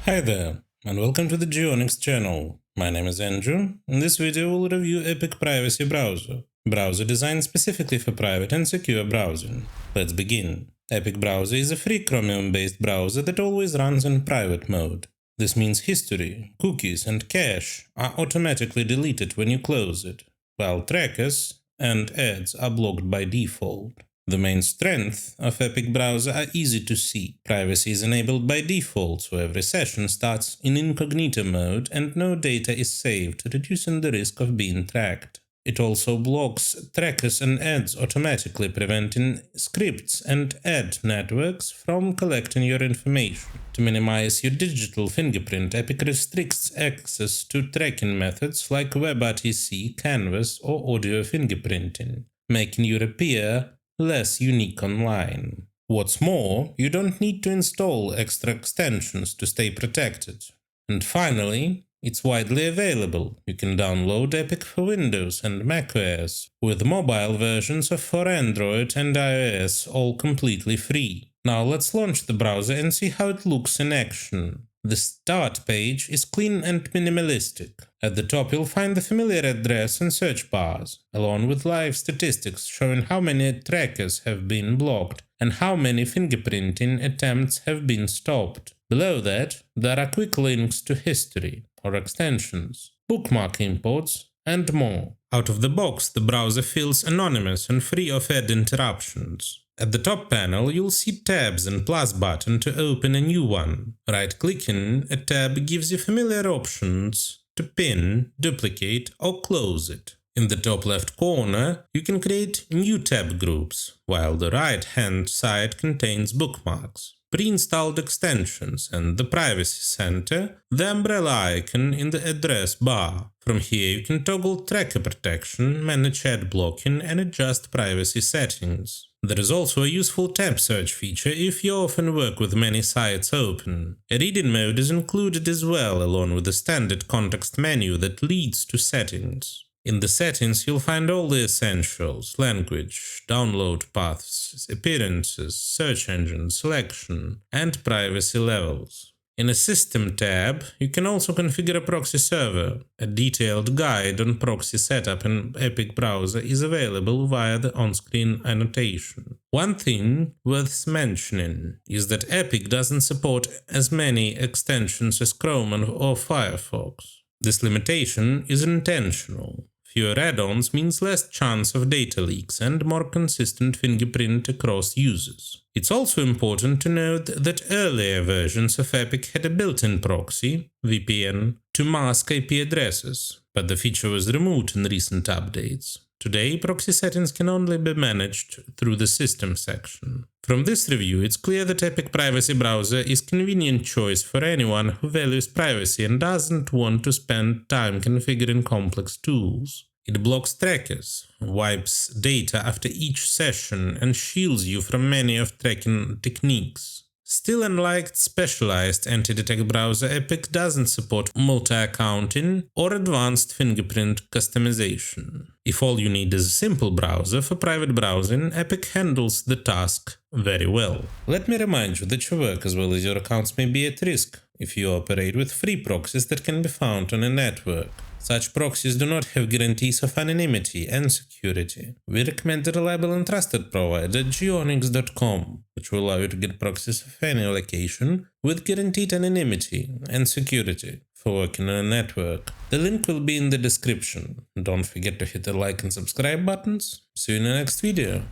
Hi there, and welcome to the Geonix channel. My name is Andrew. In this video we'll review Epic Privacy Browser, a browser designed specifically for private and secure browsing. Let's begin. Epic Browser is a free Chromium-based browser that always runs in private mode. This means history, cookies, and cache are automatically deleted when you close it, while trackers and ads are blocked by default. The main strength of Epic Browser are easy to see. Privacy is enabled by default, so every session starts in incognito mode and no data is saved, reducing the risk of being tracked. It also blocks trackers and ads automatically, preventing scripts and ad networks from collecting your information. To minimize your digital fingerprint, Epic restricts access to tracking methods like WebRTC, Canvas, or audio fingerprinting, making you appear less unique online. What's more, you don't need to install extra extensions to stay protected. And finally, it's widely available. You can download Epic for Windows and macOS, with mobile versions for Android and iOS all completely free. Now let's launch the browser and see how it looks in action. The start page is clean and minimalistic. At the top you'll find the familiar address and search bars, along with live statistics showing how many trackers have been blocked and how many fingerprinting attempts have been stopped. Below that, there are quick links to history or extensions, bookmark imports, and more. Out of the box, the browser feels anonymous and free of ad interruptions. At the top panel, you'll see tabs and plus button to open a new one. Right-clicking a tab gives you familiar options to pin, duplicate, or close it. In the top left corner, you can create new tab groups, while the right-hand side contains bookmarks, pre-installed extensions, and the Privacy Center, the umbrella icon in the address bar. From here you can toggle tracker protection, manage ad blocking, and adjust privacy settings. There is also a useful tab search feature if you often work with many sites open. A reading mode is included as well, along with a standard context menu that leads to settings. In the settings you'll find all the essentials: language, download paths, appearances, search engine, selection, and privacy levels. In a System tab, you can also configure a proxy server. A detailed guide on proxy setup in Epic Browser is available via the on-screen annotation. One thing worth mentioning is that Epic doesn't support as many extensions as Chrome or Firefox. This limitation is intentional. Fewer add-ons means less chance of data leaks and more consistent fingerprint across users. It's also important to note that earlier versions of Epic had a built-in proxy, VPN, to mask IP addresses, but the feature was removed in recent updates. Today, proxy settings can only be managed through the System section. From this review, it's clear that Epic Privacy Browser is a convenient choice for anyone who values privacy and doesn't want to spend time configuring complex tools. It blocks trackers, wipes data after each session, and shields you from many of tracking techniques. Still, unlike specialized Antidetect browser, Epic doesn't support multi-accounting or advanced fingerprint customization. If all you need is a simple browser for private browsing, Epic handles the task very well. Let me remind you that your work as well as your accounts may be at risk if you operate with free proxies that can be found on a network. Such proxies do not have guarantees of anonymity and security. We recommend a reliable and trusted provider, Geonix.com, which will allow you to get proxies of any location with guaranteed anonymity and security for working on a network. The link will be in the description. Don't forget to hit the like and subscribe buttons. See you in the next video.